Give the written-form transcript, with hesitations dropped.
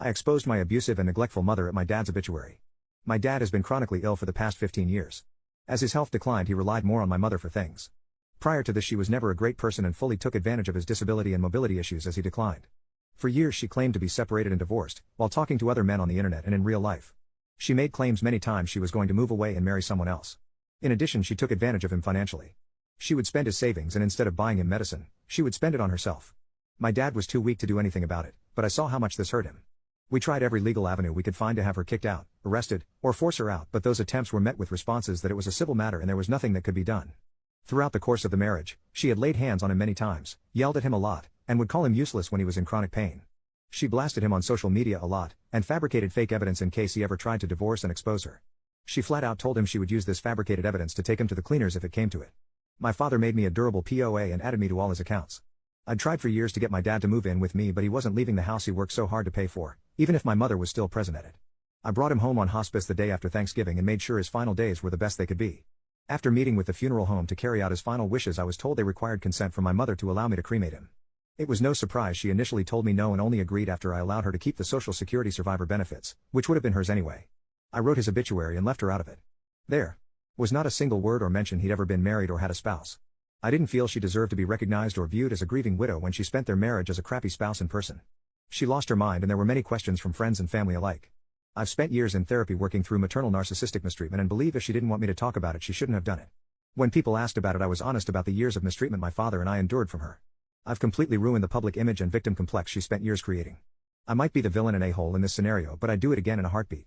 I exposed my abusive and neglectful mother at my dad's obituary. My dad has been chronically ill for the past 15 years. As his health declined, he relied more on my mother for things. Prior to this, she was never a great person and fully took advantage of his disability and mobility issues as he declined. For years she claimed to be separated and divorced, while talking to other men on the internet and in real life. She made claims many times she was going to move away and marry someone else. In addition, she took advantage of him financially. She would spend his savings, and instead of buying him medicine, she would spend it on herself. My dad was too weak to do anything about it, but I saw how much this hurt him. We tried every legal avenue we could find to have her kicked out, arrested, or force her out, but those attempts were met with responses that it was a civil matter and there was nothing that could be done. Throughout the course of the marriage, she had laid hands on him many times, yelled at him a lot, and would call him useless when he was in chronic pain. She blasted him on social media a lot, and fabricated fake evidence in case he ever tried to divorce and expose her. She flat out told him she would use this fabricated evidence to take him to the cleaners if it came to it. My father made me a durable POA and added me to all his accounts. I'd tried for years to get my dad to move in with me, but he wasn't leaving the house he worked so hard to pay for, even if my mother was still present at it. I brought him home on hospice the day after Thanksgiving and made sure his final days were the best they could be. After meeting with the funeral home to carry out his final wishes, I was told they required consent from my mother to allow me to cremate him. It was no surprise she initially told me no and only agreed after I allowed her to keep the Social Security survivor benefits, which would have been hers anyway. I wrote his obituary and left her out of it. There was not a single word or mention he'd ever been married or had a spouse. I didn't feel she deserved to be recognized or viewed as a grieving widow when she spent their marriage as a crappy spouse in person. She lost her mind, and there were many questions from friends and family alike. I've spent years in therapy working through maternal narcissistic mistreatment and believe if she didn't want me to talk about it, she shouldn't have done it. When people asked about it, I was honest about the years of mistreatment my father and I endured from her. I've completely ruined the public image and victim complex she spent years creating. I might be the villain and a-hole in this scenario, but I'd do it again in a heartbeat.